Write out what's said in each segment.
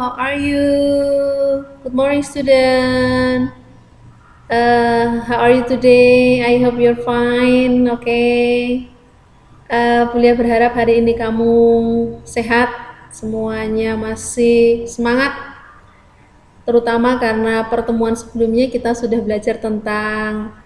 how are you? Good morning, student. How are you today? I hope you're fine. Okay. Bulia berharap hari ini kamu sehat, semuanya masih semangat. Terutama karena pertemuan sebelumnya kita sudah belajar tentang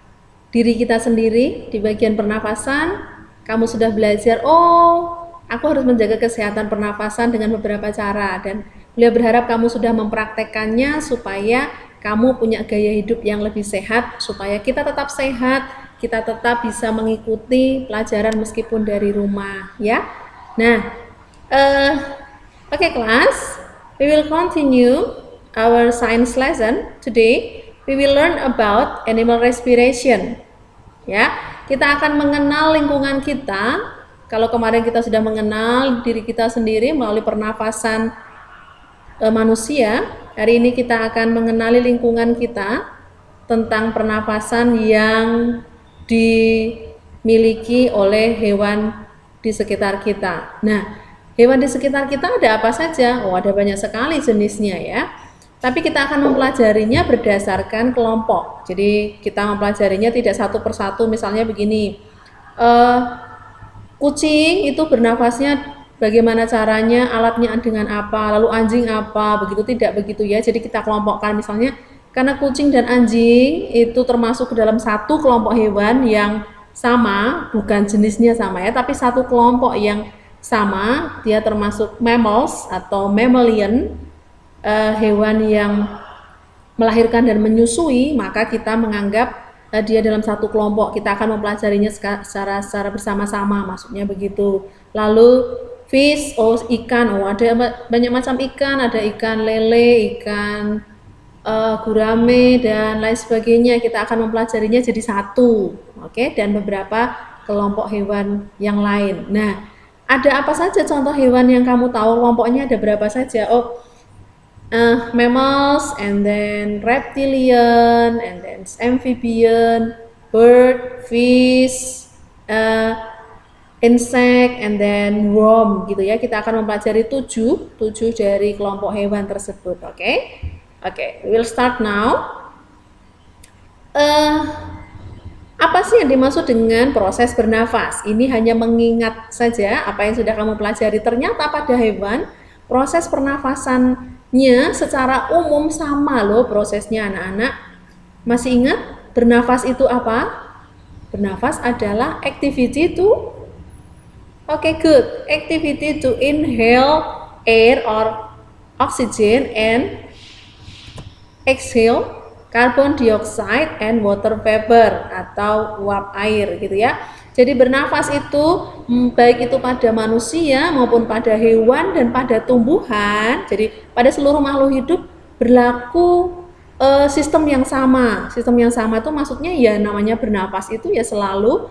diri kita sendiri di bagian pernafasan. Kamu sudah belajar, aku harus menjaga kesehatan pernafasan dengan beberapa cara, dan beliau berharap kamu sudah mempraktekkannya supaya kamu punya gaya hidup yang lebih sehat, supaya kita tetap sehat, kita tetap bisa mengikuti pelajaran meskipun dari rumah, ya. Nah, okay, class, we will continue our science lesson. Today we will learn about animal respiration. Ya, kita akan mengenal lingkungan kita. Kalau kemarin kita sudah mengenal diri kita sendiri melalui pernafasan manusia, hari ini kita akan mengenali lingkungan kita tentang pernafasan yang dimiliki oleh hewan di sekitar kita. Nah, hewan di sekitar kita ada apa saja? Ada banyak sekali jenisnya ya. Tapi kita akan mempelajarinya berdasarkan kelompok. Jadi kita mempelajarinya tidak satu persatu. Misalnya begini, kucing itu bernafasnya bagaimana caranya, alatnya dengan apa, lalu anjing apa, begitu tidak begitu ya. Jadi kita kelompokkan, misalnya karena kucing dan anjing itu termasuk ke dalam satu kelompok hewan yang sama, bukan jenisnya sama ya, tapi satu kelompok yang sama, dia termasuk mammals atau mammalian, hewan yang melahirkan dan menyusui, maka kita menganggap dia dalam satu kelompok. Kita akan mempelajarinya secara bersama-sama, maksudnya begitu. Lalu fish, ikan, ada banyak macam ikan, ada ikan lele, ikan gurame dan lain sebagainya. Kita akan mempelajarinya jadi satu, oke, dan beberapa kelompok hewan yang lain. Nah, ada apa saja contoh hewan yang kamu tahu kelompoknya ada berapa saja? Mammals, and then reptilian, and then amphibian, bird, fish, insect, and then worm, gitu ya. Kita akan mempelajari tujuh dari kelompok hewan tersebut, oke? Oke, we'll start now. Apa sih yang dimaksud dengan proses bernafas? Ini hanya mengingat saja apa yang sudah kamu pelajari. Ternyata pada hewan, proses pernafasannya secara umum sama loh prosesnya, anak-anak. Masih ingat bernafas itu apa? Bernafas adalah activity to good. Activity to inhale air or oxygen and exhale carbon dioxide and water vapor atau uap air, gitu ya. Jadi bernafas itu baik itu pada manusia maupun pada hewan dan pada tumbuhan. Jadi pada seluruh makhluk hidup berlaku sistem yang sama. Sistem yang sama itu maksudnya ya namanya bernafas itu ya selalu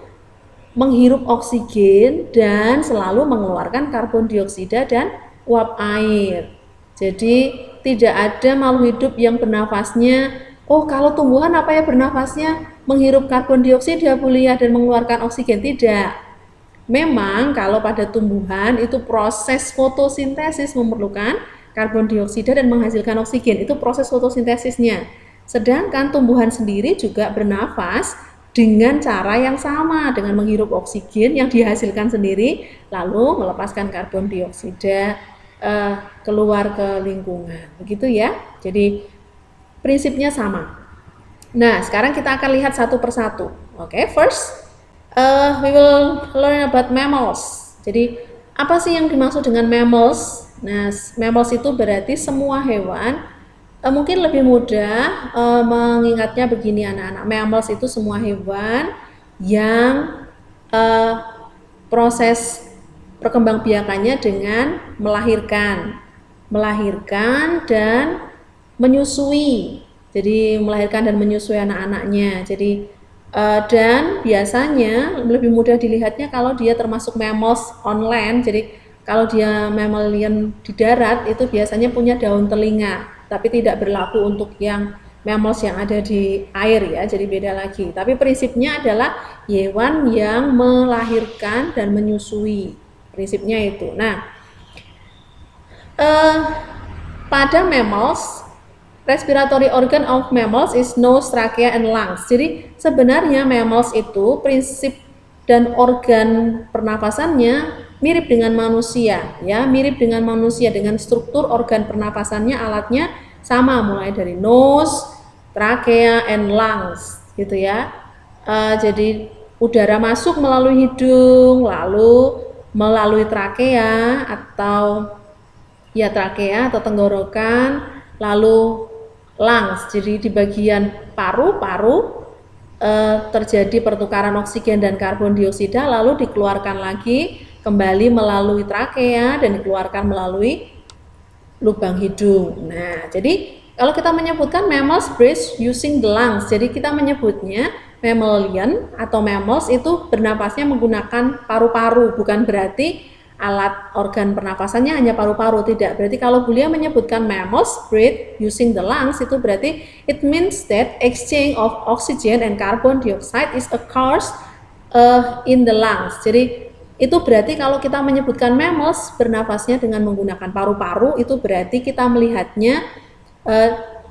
menghirup oksigen dan selalu mengeluarkan karbon dioksida dan uap air. Jadi tidak ada makhluk hidup yang bernafasnya, kalau tumbuhan apa ya bernafasnya menghirup karbon dioksida Bulia dan mengeluarkan oksigen, tidak. Memang kalau pada tumbuhan itu proses fotosintesis memerlukan karbon dioksida dan menghasilkan oksigen, itu proses fotosintesisnya. Sedangkan tumbuhan sendiri juga bernafas dengan cara yang sama, dengan menghirup oksigen yang dihasilkan sendiri lalu melepaskan karbon dioksida keluar ke lingkungan, begitu ya. Jadi prinsipnya sama. Nah, sekarang kita akan lihat satu persatu. Oke, first we will learn about mammals. Jadi apa sih yang dimaksud dengan mammals? Nah, mammals itu berarti semua hewan. Mungkin lebih mudah mengingatnya begini anak-anak. Mammals itu semua hewan yang proses perkembangbiakannya dengan melahirkan dan menyusui. Jadi melahirkan dan menyusui anak-anaknya. Jadi dan biasanya lebih mudah dilihatnya kalau dia termasuk mammals on land. Jadi kalau dia mammalian di darat itu biasanya punya daun telinga, tapi tidak berlaku untuk yang mammals yang ada di air ya, jadi beda lagi. Tapi prinsipnya adalah hewan yang melahirkan dan menyusui. Prinsipnya itu. Nah, pada mammals, respiratory organ of mammals is nose, trachea, and lungs. Jadi sebenarnya mammals itu prinsip dan organ pernapasannya mirip dengan manusia, ya, mirip dengan manusia dengan struktur organ pernapasannya, alatnya sama, mulai dari nose, trachea, and lungs, gitu ya. Jadi udara masuk melalui hidung, lalu melalui trachea atau ya trachea atau tenggorokan, lalu lungs. Jadi di bagian paru-paru terjadi pertukaran oksigen dan karbon dioksida, lalu dikeluarkan lagi kembali melalui trachea dan dikeluarkan melalui lubang hidung. Nah, jadi kalau kita menyebutkan mammals breathe using the lungs, jadi kita menyebutnya mammalian atau mammals itu bernapasnya menggunakan paru-paru, bukan berarti alat organ pernapasannya hanya paru-paru, tidak. Berarti kalau Bulia menyebutkan mammals breathe using the lungs, itu berarti it means that exchange of oxygen and carbon dioxide is occurs in the lungs. Jadi itu berarti kalau kita menyebutkan mammals bernapasnya dengan menggunakan paru-paru, itu berarti kita melihatnya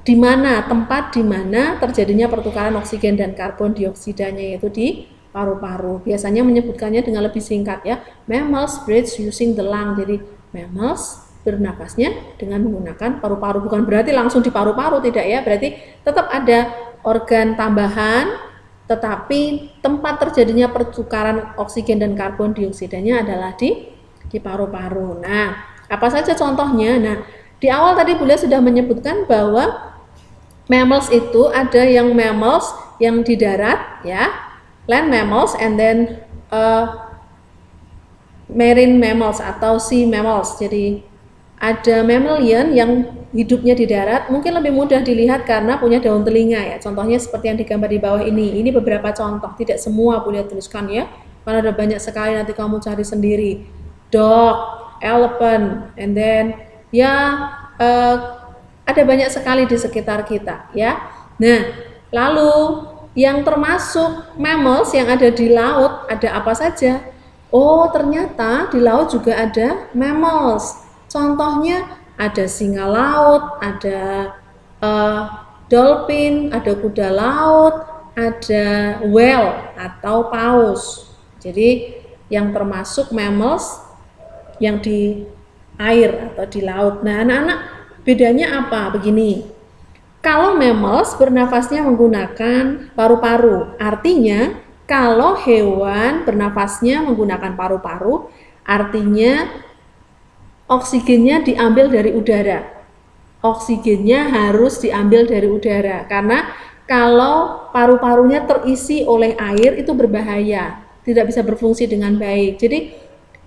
di mana tempat di mana terjadinya pertukaran oksigen dan karbon dioksidanya, yaitu di paru-paru. Biasanya menyebutkannya dengan lebih singkat ya, mammals breathe using the lung. Jadi mammals bernapasnya dengan menggunakan paru-paru, bukan berarti langsung di paru-paru, tidak ya, berarti tetap ada organ tambahan, tetapi tempat terjadinya pertukaran oksigen dan karbon dioksidanya adalah di paru-paru. Nah, apa saja contohnya? Nah, di awal tadi Bulia sudah menyebutkan bahwa mammals itu ada yang mammals yang di darat ya, land mammals, and then marine mammals atau sea mammals. Jadi ada mammalian yang hidupnya di darat, mungkin lebih mudah dilihat karena punya daun telinga ya. Contohnya seperti yang digambar di bawah ini. Ini beberapa contoh, tidak semua Bulia tuliskan ya, karena ada banyak sekali, nanti kamu cari sendiri. Dog, elephant, and then ya ada banyak sekali di sekitar kita ya. Nah, lalu yang termasuk mammals yang ada di laut ada apa saja? Oh, ternyata di laut juga ada mammals. Contohnya ada singa laut, ada dolphin, ada kuda laut, ada whale atau paus. Jadi yang termasuk mammals yang di air atau di laut. Nah, anak-anak, bedanya apa? Begini, kalau mammals bernafasnya menggunakan paru-paru, artinya kalau hewan bernafasnya menggunakan paru-paru, artinya oksigennya diambil dari udara. Oksigennya harus diambil dari udara, karena kalau paru-parunya terisi oleh air itu berbahaya, tidak bisa berfungsi dengan baik. Jadi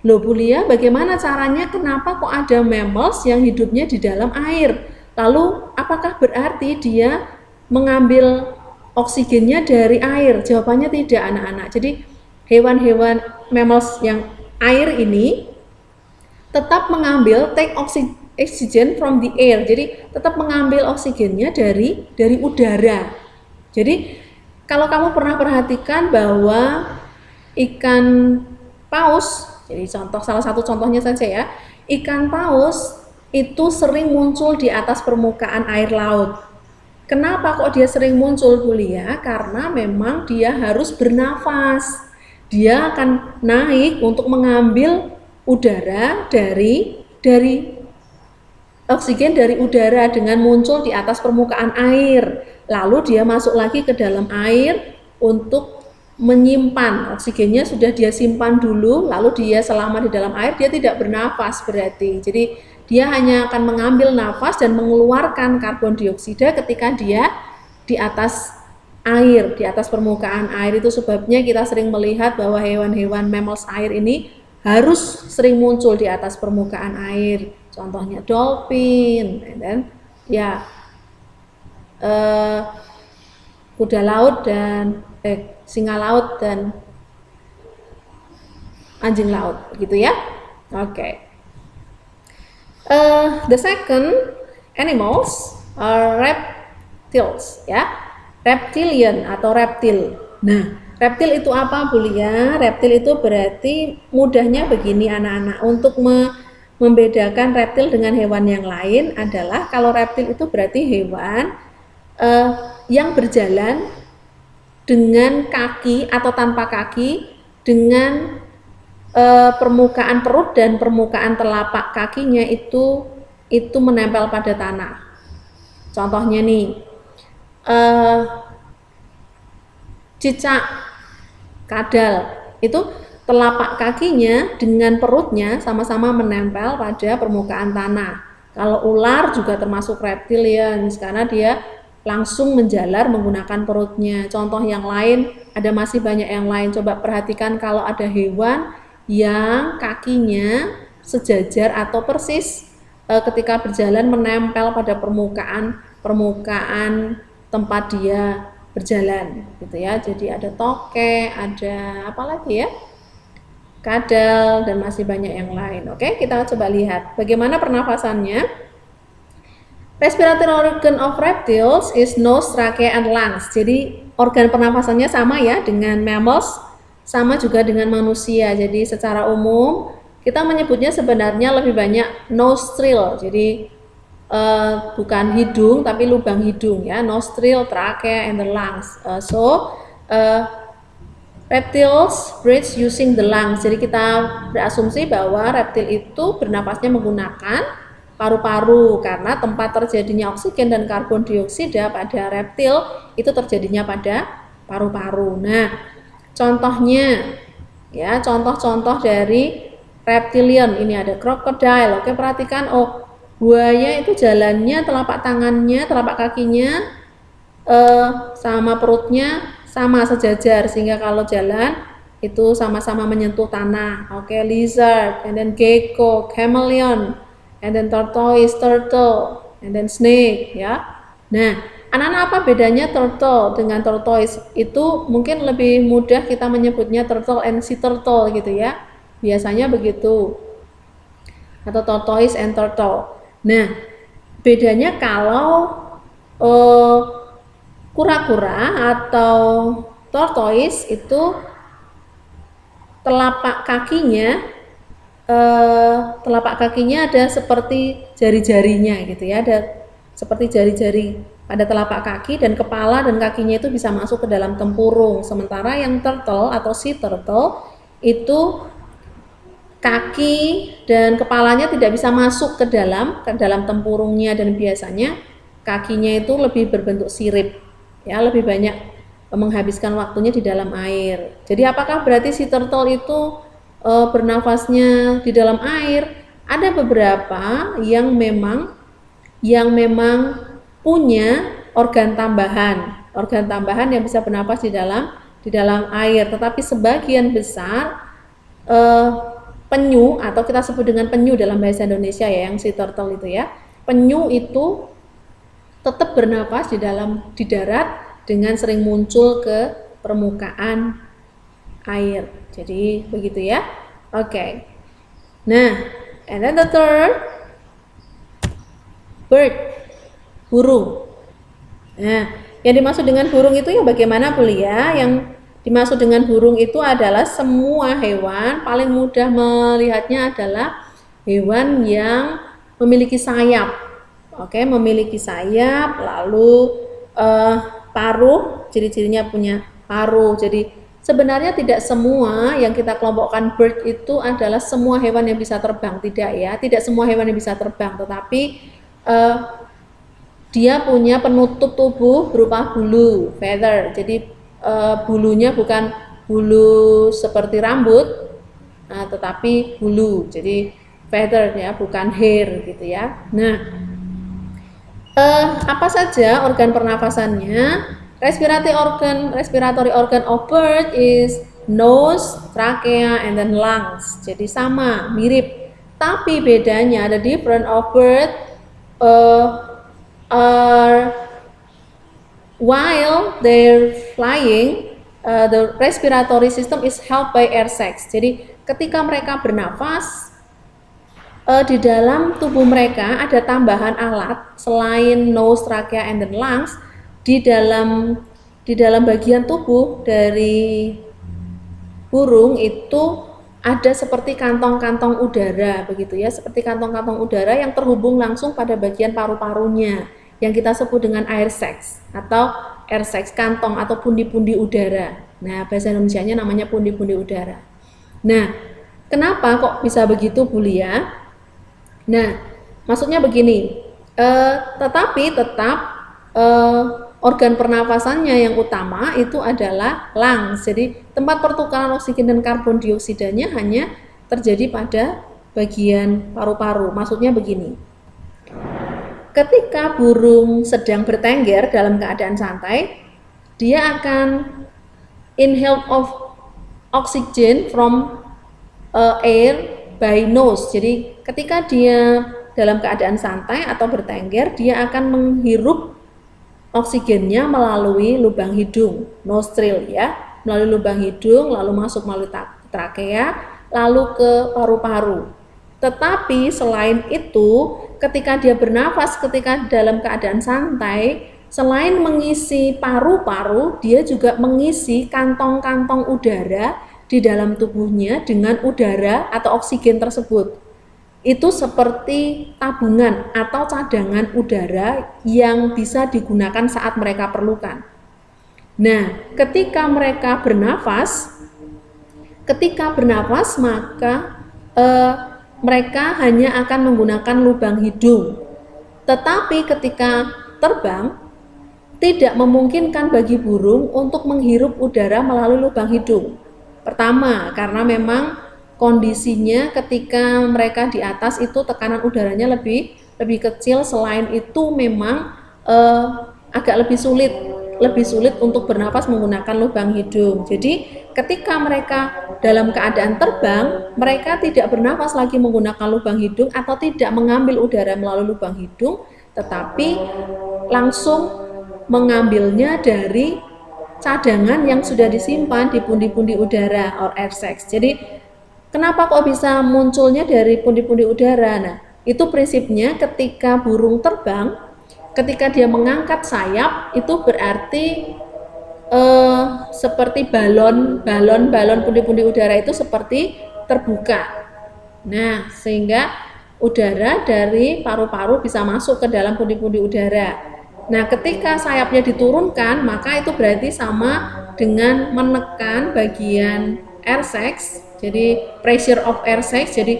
loh Bulia, bagaimana caranya, kenapa kok ada mammals yang hidupnya di dalam air? Lalu apakah berarti dia mengambil oksigennya dari air? Jawabannya tidak anak-anak. Jadi hewan-hewan mammals yang air ini tetap mengambil take oxygen from the air. Jadi tetap mengambil oksigennya dari udara. Jadi kalau kamu pernah perhatikan bahwa ikan paus, jadi salah satu contohnya saja ya, ikan paus itu sering muncul di atas permukaan air laut. Kenapa kok dia sering muncul Bulia? Karena memang dia harus bernafas. Dia akan naik untuk mengambil udara dari oksigen dari udara dengan muncul di atas permukaan air. Lalu dia masuk lagi ke dalam air untuk menyimpan oksigennya, sudah dia simpan dulu, lalu dia selama di dalam air dia tidak bernafas berarti. Jadi dia hanya akan mengambil nafas dan mengeluarkan karbon dioksida ketika dia di atas air, di atas permukaan air. Itu sebabnya kita sering melihat bahwa hewan-hewan mammals air ini harus sering muncul di atas permukaan air. Contohnya dolphin, dan ya kuda laut dan singa laut dan anjing laut, gitu ya. Oke. The second animals are reptiles, ya. Reptilian atau reptil. Nah, reptil itu apa Bulia? Reptil itu berarti mudahnya begini anak-anak, untuk membedakan reptil dengan hewan yang lain adalah kalau reptil itu berarti hewan yang berjalan dengan kaki atau tanpa kaki, dengan permukaan perut dan permukaan telapak kakinya itu menempel pada tanah. Contohnya nih, cicak kadal itu telapak kakinya dengan perutnya sama-sama menempel pada permukaan tanah. Kalau ular juga termasuk reptil ya, karena dia langsung menjalar menggunakan perutnya. Contoh yang lain, ada masih banyak yang lain. Coba perhatikan kalau ada hewan yang kakinya sejajar atau persis ketika berjalan menempel pada permukaan tempat dia berjalan gitu ya. Jadi ada tokek, ada apa lagi ya? Kadal, dan masih banyak yang lain. Oke, kita coba lihat bagaimana pernafasannya. Respiratory organ of reptiles is nose, trachea, and lungs. Jadi organ pernafasannya sama ya dengan mammals, sama juga dengan manusia. Jadi secara umum kita menyebutnya sebenarnya lebih banyak nostril. Jadi bukan hidung tapi lubang hidung ya, nostril, trachea, and the lungs. Reptiles breathe using the lungs. Jadi kita berasumsi bahwa reptil itu bernafasnya menggunakan paru-paru karena tempat terjadinya oksigen dan karbon dioksida pada reptil itu terjadinya pada paru-paru. Nah, contohnya ya, contoh-contoh dari reptilian ini ada crocodile. Oke, perhatikan, oh, buaya itu jalannya telapak tangannya, telapak kakinya sama perutnya sama sejajar sehingga kalau jalan itu sama-sama menyentuh tanah. Oke, lizard, and then gecko, chameleon, and then tortoise, turtle, and then snake ya. Nah, anak-anak apa bedanya turtle dengan tortoise? Itu mungkin lebih mudah kita menyebutnya turtle and sea turtle gitu ya. Biasanya begitu. Atau tortoise and turtle. Nah, bedanya kalau kura-kura atau tortoise itu telapak kakinya ada seperti jari-jarinya gitu ya, ada seperti jari-jari pada telapak kaki dan kepala dan kakinya itu bisa masuk ke dalam tempurung. Sementara yang turtle atau sea turtle itu kaki dan kepalanya tidak bisa masuk ke dalam tempurungnya dan biasanya kakinya itu lebih berbentuk sirip ya, lebih banyak menghabiskan waktunya di dalam air. Jadi apakah berarti sea turtle itu bernafasnya di dalam air? Ada beberapa yang memang punya organ tambahan yang bisa bernafas di dalam air, tetapi sebagian besar penyu atau kita sebut dengan penyu dalam bahasa Indonesia ya, yang sea turtle itu ya, penyu itu tetap bernafas di darat dengan sering muncul ke permukaan air. Jadi begitu ya. Oke. Nah, and then the third bird, burung. Nah, yang dimaksud dengan burung itu ya bagaimana Bu Lia? Yang dimaksud dengan burung itu adalah semua hewan, paling mudah melihatnya adalah hewan yang memiliki sayap. Oke, memiliki sayap, lalu paruh, ciri-cirinya punya paruh. Jadi sebenarnya tidak semua yang kita kelompokkan bird itu adalah semua hewan yang bisa terbang, tidak ya. Tidak semua hewan yang bisa terbang, tetapi dia punya penutup tubuh berupa bulu, feather. Jadi bulunya bukan bulu seperti rambut, tetapi bulu. Jadi feather ya, bukan hair gitu ya. Nah, apa saja organ pernafasannya? Respiratory organ of bird is nose, trachea, and then lungs. Jadi sama, mirip. Tapi bedanya the different of bird while they're flying, the respiratory system is helped by air sacs. Jadi ketika mereka bernafas, di dalam tubuh mereka ada tambahan alat selain nose, trachea, and then lungs. Di dalam bagian tubuh dari burung itu ada seperti kantong-kantong udara begitu ya, seperti kantong-kantong udara yang terhubung langsung pada bagian paru-parunya yang kita sebut dengan air sacs atau air sacs, kantong atau pundi-pundi udara. Nah, bahasa Indonesianya namanya pundi-pundi udara. Nah, kenapa kok bisa begitu, Bu Lia? Nah, maksudnya begini, tetapi tetap organ pernafasannya yang utama itu adalah lungs. Jadi tempat pertukaran oksigen dan karbon dioksidanya hanya terjadi pada bagian paru-paru. Maksudnya begini, ketika burung sedang bertengger dalam keadaan santai, dia akan inhale of oxygen from air by nose. Jadi ketika dia dalam keadaan santai atau bertengger, dia akan menghirup oksigennya melalui lubang hidung, nostril ya, melalui lubang hidung, lalu masuk melalui trakea, lalu ke paru-paru. Tetapi selain itu, ketika dia bernafas, ketika dalam keadaan santai, selain mengisi paru-paru, dia juga mengisi kantong-kantong udara di dalam tubuhnya dengan udara atau oksigen tersebut. Itu seperti tabungan atau cadangan udara yang bisa digunakan saat mereka perlukan. Nah, ketika mereka bernafas maka mereka hanya akan menggunakan lubang hidung. Tetapi ketika terbang, tidak memungkinkan bagi burung untuk menghirup udara melalui lubang hidung. Pertama, karena memang kondisinya ketika mereka di atas itu tekanan udaranya lebih kecil. Selain itu memang agak lebih sulit untuk bernafas menggunakan lubang hidung. Jadi ketika mereka dalam keadaan terbang, mereka tidak bernafas lagi menggunakan lubang hidung atau tidak mengambil udara melalui lubang hidung, tetapi langsung mengambilnya dari cadangan yang sudah disimpan di pundi-pundi udara or air sacs. Jadi kenapa kok bisa munculnya dari pundi-pundi udara? Nah, itu prinsipnya ketika burung terbang, ketika dia mengangkat sayap, itu berarti seperti balon pundi-pundi udara itu seperti terbuka. Nah, sehingga udara dari paru-paru bisa masuk ke dalam pundi-pundi udara. Nah, ketika sayapnya diturunkan, maka itu berarti sama dengan menekan bagian air sacs. Jadi pressure of air sacs, jadi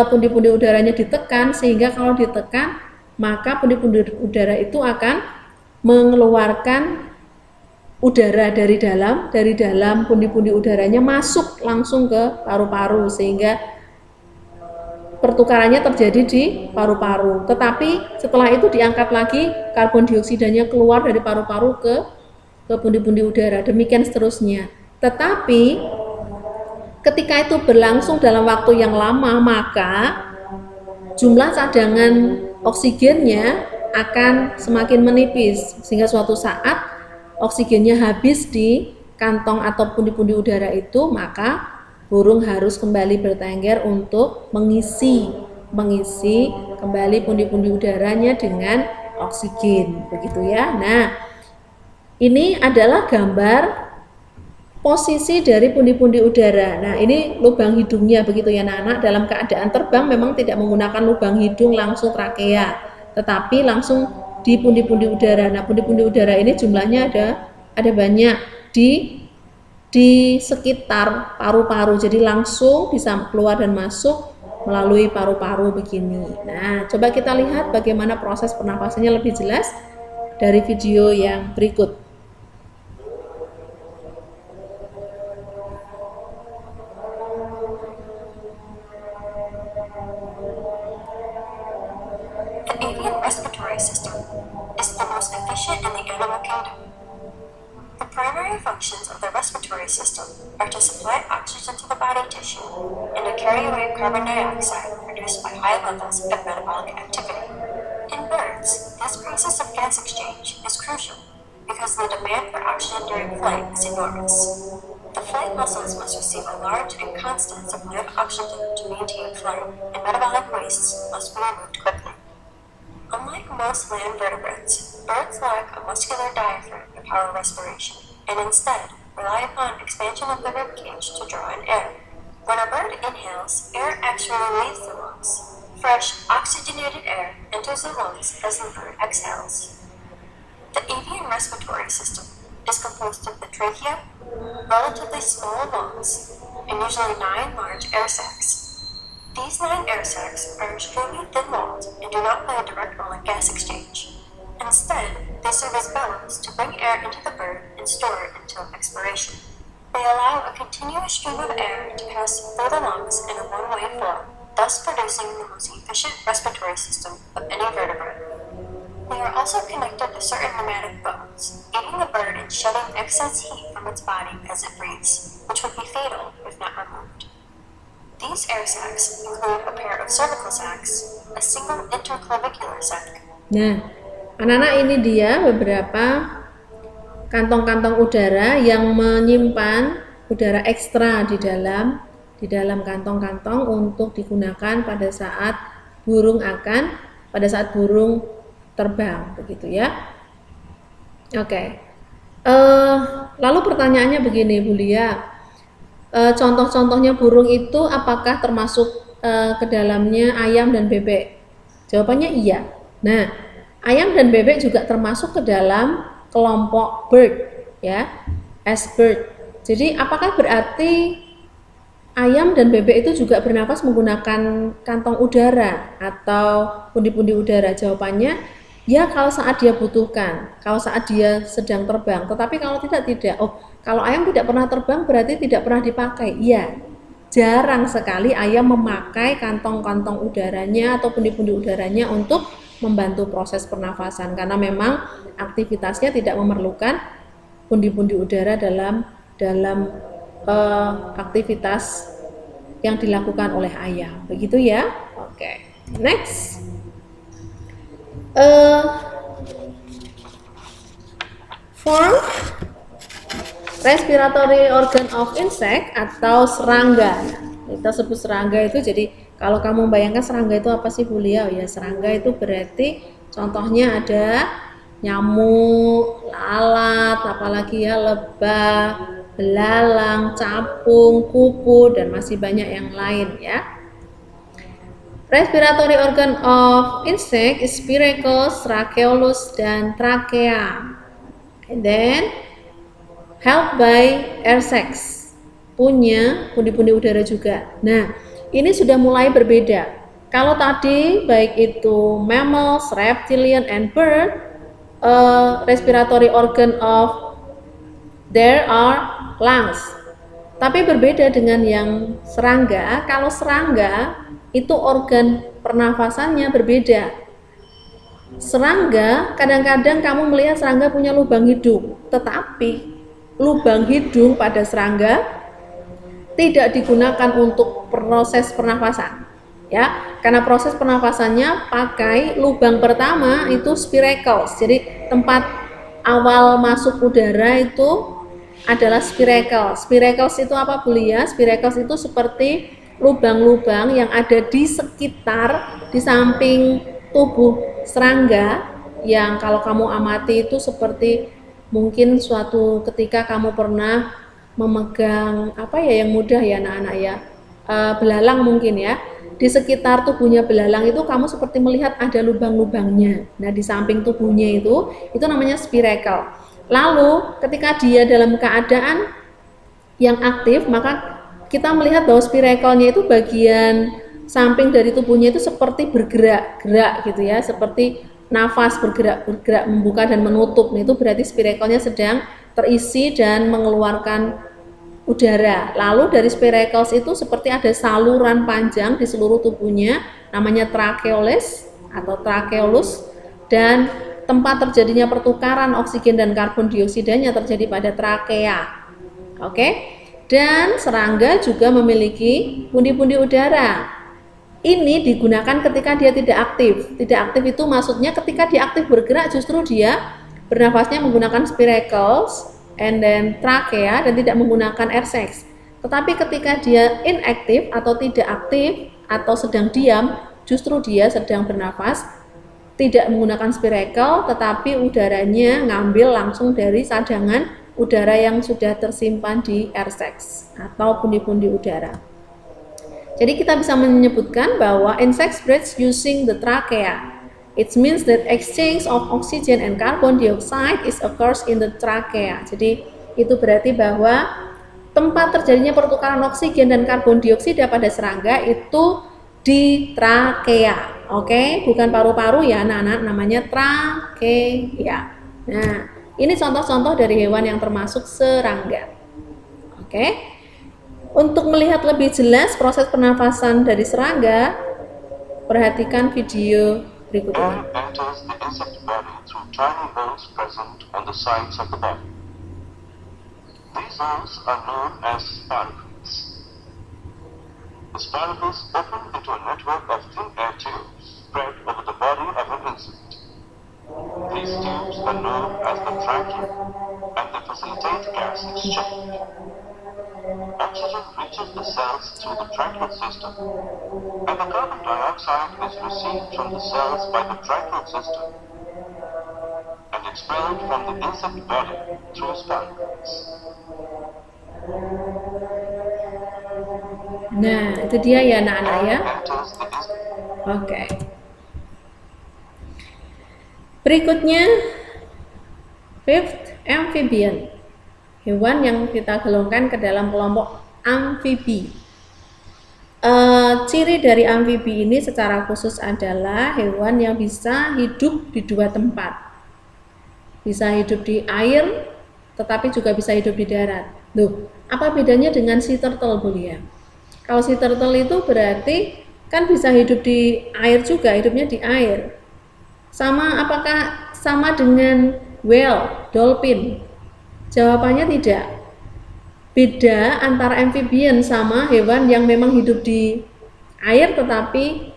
pundi-pundi udaranya ditekan, sehingga kalau ditekan maka pundi-pundi udara itu akan mengeluarkan udara dari dalam pundi-pundi udaranya masuk langsung ke paru-paru, sehingga pertukarannya terjadi di paru-paru. Tetapi setelah itu diangkat lagi, karbon dioksidanya keluar dari paru-paru ke pundi-pundi udara, demikian seterusnya. Tetapi ketika itu berlangsung dalam waktu yang lama, maka jumlah cadangan oksigennya akan semakin menipis, sehingga suatu saat oksigennya habis di kantong atau pundi-pundi udara itu, maka burung harus kembali bertengger untuk mengisi kembali pundi-pundi udaranya dengan oksigen, begitu ya. Nah, ini adalah gambar posisi dari pundi-pundi udara. Nah, ini lubang hidungnya begitu ya anak-anak. Dalam keadaan terbang memang tidak menggunakan lubang hidung langsung trakea, tetapi langsung di pundi-pundi udara. Nah, pundi-pundi udara ini jumlahnya ada banyak di sekitar paru-paru. Jadi langsung bisa keluar dan masuk melalui paru-paru begini. Nah, coba kita lihat bagaimana proses pernapasannya lebih jelas dari video yang berikut. The avian respiratory system is the most efficient in the animal kingdom. The primary functions of the respiratory system are to supply oxygen to the body tissue and to carry away carbon dioxide produced by high levels of metabolic activity. In birds, this process of gas exchange is crucial because the demand for oxygen during flight is enormous. The flight muscles must receive a large and constant supply of oxygen to maintain flight, and metabolic wastes must be removed quickly. Unlike most land vertebrates, birds lack a muscular diaphragm to power respiration, and instead rely upon expansion of the rib cage to draw in air. When a bird inhales, air actually leaves the lungs. Fresh, oxygenated air enters the lungs as the bird exhales. The avian respiratory system is composed of the trachea, relatively small lungs, and usually 9 large air sacs. These 9 air sacs are extremely thin-walled and do not play a direct role in gas exchange. Instead, they serve as bellows to bring air into the bird and store it until expiration. They allow a continuous stream of air to pass through the lungs in a one-way flow, thus producing the most efficient respiratory system of any vertebrate. They are also connected to certain pneumatic bones, aiding the bird in shedding excess heat from its body as it breathes, which would be fatal if not removed. These air sacs include a pair of cervical sacs, a single interclavicular sac. Nah, anak-anak, ini dia beberapa kantong-kantong udara yang menyimpan udara ekstra di dalam kantong-kantong untuk digunakan pada saat burung terbang, begitu ya. Oke. Lalu pertanyaannya begini, Bu Lia. Contoh-contohnya burung itu apakah termasuk ke dalamnya ayam dan bebek? Jawabannya iya. Nah, ayam dan bebek juga termasuk ke dalam kelompok bird, ya, as bird. Jadi apakah berarti ayam dan bebek itu juga bernafas menggunakan kantong udara atau pundi-pundi udara? Jawabannya ya, kalau saat dia butuhkan, kalau saat dia sedang terbang. Tetapi kalau tidak. Oh, kalau ayam tidak pernah terbang berarti tidak pernah dipakai. Iya, jarang sekali ayam memakai kantong-kantong udaranya atau pundi-pundi udaranya untuk membantu proses pernafasan, karena memang aktivitasnya tidak memerlukan pundi-pundi udara dalam aktivitas yang dilakukan oleh ayam, begitu ya. Oke, next. Form respiratory organ of insect atau serangga. Kita sebut serangga itu, jadi kalau kamu bayangkan serangga itu apa sih, Bu Lia? Ya, serangga itu berarti contohnya ada nyamuk, lalat, apalagi ya, lebah, belalang, capung, kupu, dan masih banyak yang lain ya. Respiratory organ of insect is spiracles, tracheolus, dan trachea. And then helped by air sacs, punya pundi-pundi udara juga. Nah, ini sudah mulai berbeda. Kalau tadi baik itu mammals, reptilian, and bird, respiratory organ of there are lungs. Tapi berbeda dengan yang serangga. Kalau serangga itu organ pernafasannya berbeda. Serangga, kadang-kadang kamu melihat serangga punya lubang hidung, tetapi lubang hidung pada serangga tidak digunakan untuk proses pernafasan, ya, karena proses pernafasannya pakai lubang pertama itu spiracles. Jadi tempat awal masuk udara itu adalah spiracles. Spiracles itu apa, Bu Lia? Spiracles itu seperti lubang-lubang yang ada di sekitar, di samping tubuh serangga, yang kalau kamu amati itu seperti mungkin suatu ketika kamu pernah memegang apa ya yang mudah ya anak-anak ya, belalang mungkin ya, di sekitar tubuhnya belalang itu kamu seperti melihat ada lubang-lubangnya. Nah, di samping tubuhnya itu namanya spiracle. Lalu ketika dia dalam keadaan yang aktif, maka kita melihat bahwa spiracle-nya itu bagian samping dari tubuhnya itu seperti bergerak-gerak gitu ya, seperti nafas bergerak membuka dan menutup. Nah, itu berarti spiracle-nya sedang terisi dan mengeluarkan udara. Lalu dari spiracles itu seperti ada saluran panjang di seluruh tubuhnya, namanya tracheoles atau tracheolus, dan tempat terjadinya pertukaran oksigen dan karbon dioksidanya terjadi pada trakea. Oke? Dan serangga juga memiliki pundi-pundi udara. Ini digunakan ketika dia tidak aktif. Tidak aktif itu maksudnya ketika dia aktif bergerak justru dia bernafasnya menggunakan spiracles and then trachea dan tidak menggunakan air sacs. Tetapi ketika dia inaktif atau tidak aktif atau sedang diam, justru dia sedang bernafas tidak menggunakan spiracle, tetapi udaranya ngambil langsung dari sadangan udara yang sudah tersimpan di air sacs atau pundi-pundi udara. Jadi kita bisa menyebutkan bahwa insects breathe using the trachea. It means that exchange of oxygen and carbon dioxide is occurs in the trachea. Jadi itu berarti bahwa tempat terjadinya pertukaran oksigen dan karbon dioksida pada serangga itu di trakea. Oke, bukan paru-paru ya anak-anak, namanya trakea. Nah, ini contoh-contoh dari hewan yang termasuk serangga. Oke. Untuk melihat lebih jelas proses pernafasan dari serangga, perhatikan video berikut ini. Air enters the insect body through tiny holes present on the sides of the body. These holes are known as spiracles. The spiracles open into a network of thin air tubes spread over the body of an insect. These tubes are known as the trachea, and they facilitate gas exchange. Oxygen reaches the cells through the tracheal system, and the carbon dioxide is received from the cells by the tracheal system and expelled from the insect body through spiracles. Nah, itu dia ya anak-anak ya. Air enters the insect. Oke. Berikutnya, fifth, amphibian. Hewan yang kita golongkan ke dalam kelompok amfibi. Ciri dari amfibi ini secara khusus adalah hewan yang bisa hidup di dua tempat. Bisa hidup di air, tetapi juga bisa hidup di darat. Loh, apa bedanya dengan sea turtle, Bu Lia? Kalau sea turtle itu berarti kan bisa hidup di air juga, hidupnya di air. Apakah sama dengan whale, dolphin? Jawabannya tidak. Beda antara amphibian sama hewan yang memang hidup di air tetapi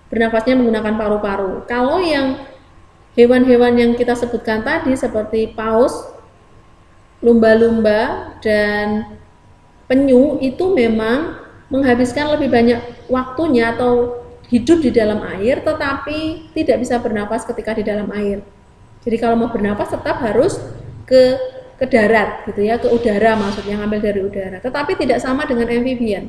bernafasnya menggunakan paru-paru. Kalau yang hewan-hewan yang kita sebutkan tadi seperti paus, lumba-lumba, dan penyu itu memang menghabiskan lebih banyak waktunya atau hidup di dalam air tetapi tidak bisa bernafas ketika di dalam air. Jadi kalau mau bernafas tetap harus ke darat gitu ya, ke udara, maksudnya ngambil dari udara. Tetapi tidak sama dengan amphibian.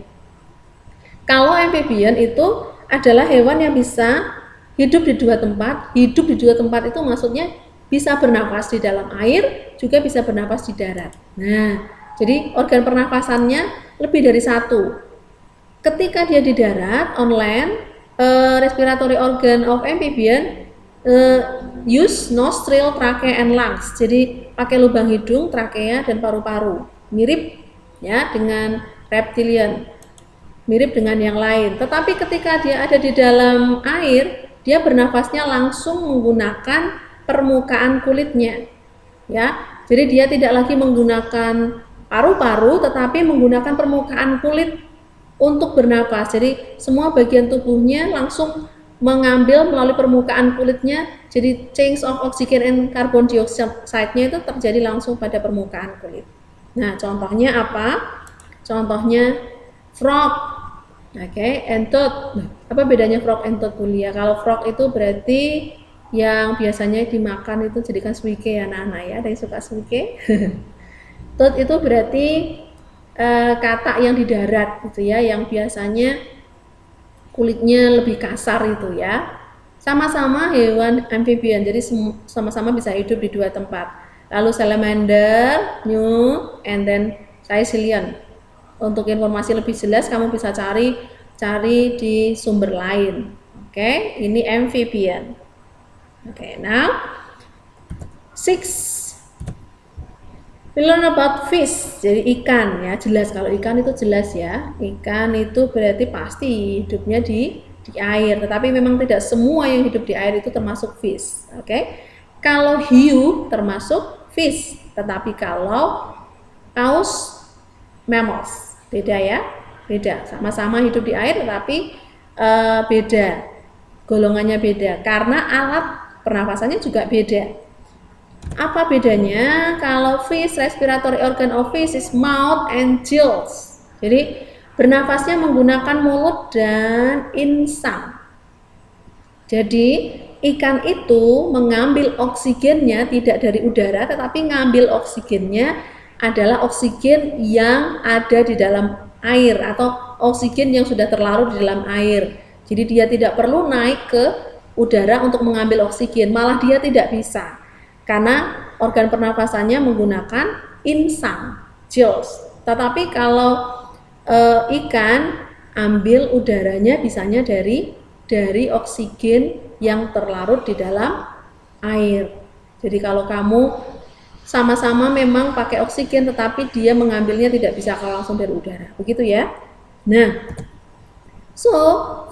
Kalau amphibian itu adalah hewan yang bisa hidup di dua tempat. Hidup di dua tempat itu maksudnya bisa bernafas di dalam air, juga bisa bernafas di darat. Nah, jadi organ pernafasannya lebih dari satu. Ketika dia di darat, on land, respiratory organ of amphibian use nostril, trachea, and lungs. Jadi pakai lubang hidung, trakea, dan paru-paru. Mirip ya dengan reptilian, mirip dengan yang lain. Tetapi ketika dia ada di dalam air, dia bernafasnya langsung menggunakan permukaan kulitnya. Ya, jadi dia tidak lagi menggunakan paru-paru, tetapi menggunakan permukaan kulit untuk bernafas. Jadi semua bagian tubuhnya langsung mengambil melalui permukaan kulitnya, jadi change of oxygen and carbon dioxide-nya itu terjadi langsung pada permukaan kulit. Nah, contohnya apa? Contohnya frog, and toad. Apa bedanya frog and toad, Bu Lia? Kalau frog itu berarti yang biasanya dimakan itu jadikan suike ya anak-anak ya, ada yang suka suike. Toad itu berarti katak yang di darat gitu ya, yang biasanya kulitnya lebih kasar itu ya. Sama-sama hewan amphibian, jadi sama-sama bisa hidup di dua tempat. Lalu salamander, newt, and then caecilian. Untuk informasi lebih jelas kamu bisa cari di sumber lain. Oke, ini amphibian. Oke, now 6. We learn about fish, jadi ikan ya, jelas kalau ikan itu jelas ya. Ikan itu berarti pasti hidupnya di air, tetapi memang tidak semua yang hidup di air itu termasuk fish. Oke. Kalau hiu termasuk fish, tetapi kalau paus mammals, beda ya. Beda, sama-sama hidup di air tetapi beda. Golongannya beda karena alat pernafasannya juga beda. Apa bedanya? Kalau fish, respiratory organ of fish is mouth and gills. Jadi bernafasnya menggunakan mulut dan insang. Jadi ikan itu mengambil oksigennya tidak dari udara, tetapi ngambil oksigennya adalah oksigen yang ada di dalam air atau oksigen yang sudah terlarut di dalam air. Jadi dia tidak perlu naik ke udara untuk mengambil oksigen, malah dia tidak bisa karena organ pernafasannya menggunakan insang, gills. Tetapi kalau ikan ambil udaranya bisanya dari oksigen yang terlarut di dalam air. Jadi kalau kamu sama-sama memang pakai oksigen tetapi dia mengambilnya tidak bisa langsung dari udara, begitu ya. Nah, so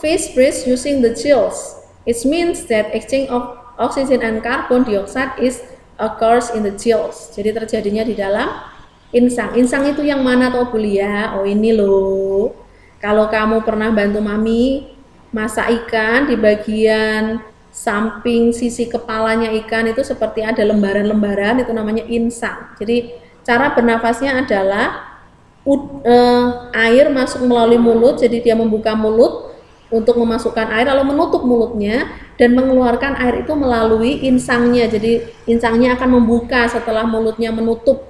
fish breathe using the gills. It means that exchange of oxygen and carbon dioxide is occurs in the gills. Jadi terjadinya di dalam insang. Insang itu yang mana toh Bulia? Oh ini loh. Kalau kamu pernah bantu mami masak ikan, di bagian samping sisi kepalanya ikan itu seperti ada lembaran-lembaran, itu namanya insang. Jadi cara bernafasnya adalah air masuk melalui mulut, jadi dia membuka mulut untuk memasukkan air lalu menutup mulutnya dan mengeluarkan air itu melalui insangnya. Jadi insangnya akan membuka setelah mulutnya menutup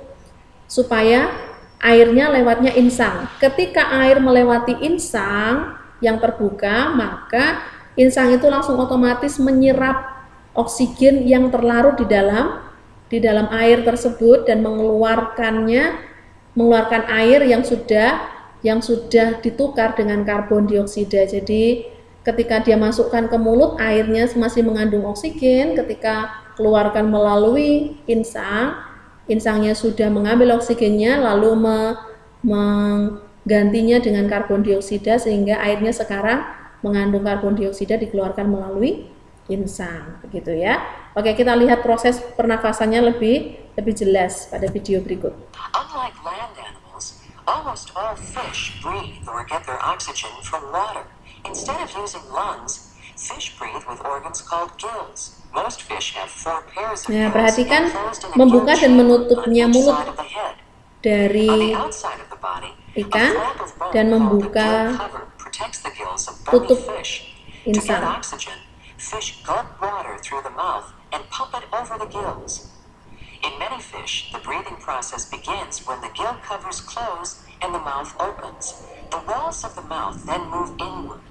supaya airnya lewatnya insang. Ketika air melewati insang yang terbuka, maka insang itu langsung otomatis menyerap oksigen yang terlarut di dalam air tersebut dan mengeluarkan air yang sudah ditukar dengan karbon dioksida. Jadi ketika dia masukkan ke mulut, airnya masih mengandung oksigen. Ketika keluarkan melalui insangnya sudah mengambil oksigennya lalu menggantinya dengan karbon dioksida sehingga airnya sekarang mengandung karbon dioksida dikeluarkan melalui insang, begitu ya. Oke, kita lihat proses pernafasannya lebih jelas pada video berikut. Unlike land animals, almost all fish breathe or get their oxygen from water. Instead of using lungs, fish breathe with organs called gills. Most fish have 4 pairs of Nah, gills perhatikan enclosed in a membuka gill dan chamber menutupnya on each mulut side of the head. On dari the outside of the body, a ikan flap of bone dan called the membuka gill cover protects the gills of bony tutup fish. To get insang. oxygen, fish gulp water through the mouth and pump it over the gills. In many fish, the breathing process begins when the gill covers close and the mouth opens. The walls of the mouth then move inward.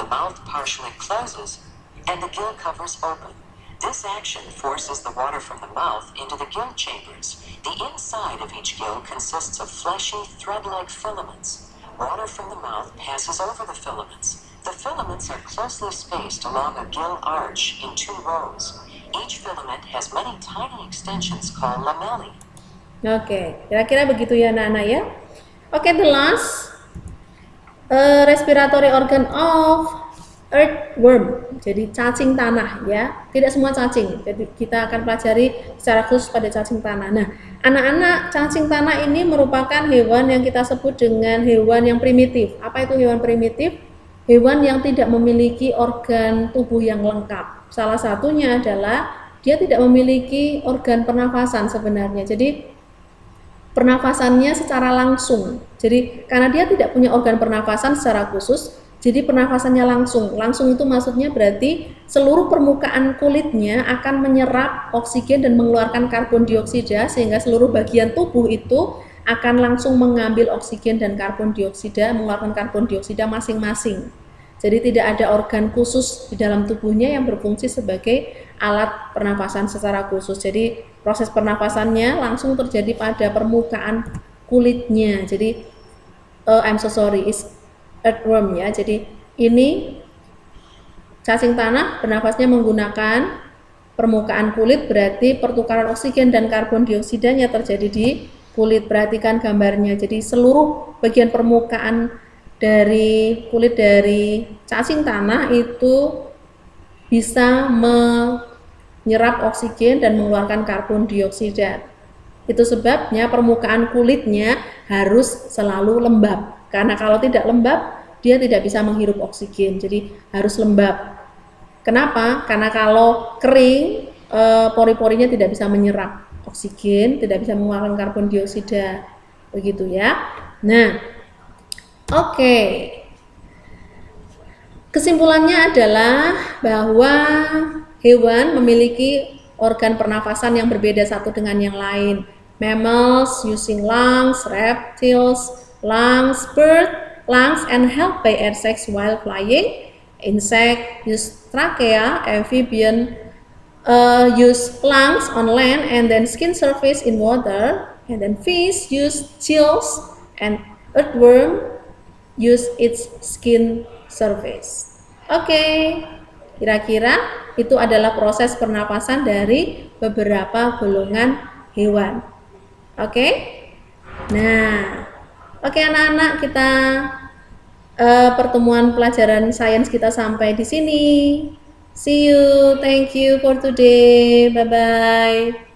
The mouth partially closes and the gill covers open. This action forces the water from the mouth into the gill chambers. The inside of each gill consists of fleshy, thread-like filaments. Water from the mouth passes over the filaments. The filaments are closely spaced along a gill arch in 2 rows. Each filament has many tiny extensions called lamellae. Oke, kira-kira begitu ya anak-anak ya. Oke, the last respiratory organ of earthworm. Jadi cacing tanah ya. Tidak semua cacing. Jadi kita akan pelajari secara khusus pada cacing tanah. Nah, anak-anak, cacing tanah ini merupakan hewan yang kita sebut dengan hewan yang primitif. Apa itu hewan primitif? Hewan yang tidak memiliki organ tubuh yang lengkap. Salah satunya adalah dia tidak memiliki organ pernafasan sebenarnya. Jadi pernafasannya secara langsung. Jadi karena dia tidak punya organ pernafasan secara khusus, jadi pernafasannya langsung. Langsung itu maksudnya berarti seluruh permukaan kulitnya akan menyerap oksigen dan mengeluarkan karbon dioksida sehingga seluruh bagian tubuh itu akan langsung mengambil oksigen dan karbon dioksida, mengeluarkan karbon dioksida masing-masing. Jadi tidak ada organ khusus di dalam tubuhnya yang berfungsi sebagai alat pernafasan secara khusus. Jadi proses pernafasannya langsung terjadi pada permukaan kulitnya. Jadi I'm so sorry, is earthworm ya. Jadi ini cacing tanah bernafasnya menggunakan permukaan kulit, berarti pertukaran oksigen dan karbon dioksidanya terjadi di kulit. Perhatikan gambarnya. Jadi seluruh bagian permukaan dari kulit dari cacing tanah itu bisa menyerap oksigen dan mengeluarkan karbon dioksida. Itu sebabnya permukaan kulitnya harus selalu lembab. Karena kalau tidak lembab, dia tidak bisa menghirup oksigen. Jadi harus lembab. Kenapa? Karena kalau kering, pori-porinya tidak bisa menyerap oksigen, tidak bisa mengeluarkan karbon dioksida. Begitu ya. Nah, oke. Kesimpulannya adalah bahwa hewan memiliki organ pernafasan yang berbeda satu dengan yang lain. Mammals using lungs, reptiles lungs, lungs and held by air sacs while flying. Insect use trachea, amphibian use lungs on land and then skin surface in water, and then fish use gills and earthworm use its skin surface. Oke, kira-kira itu adalah proses pernapasan dari beberapa golongan hewan. Oke, nah, oke anak-anak, kita pertemuan pelajaran sains kita sampai di sini. See you, thank you for today, bye bye.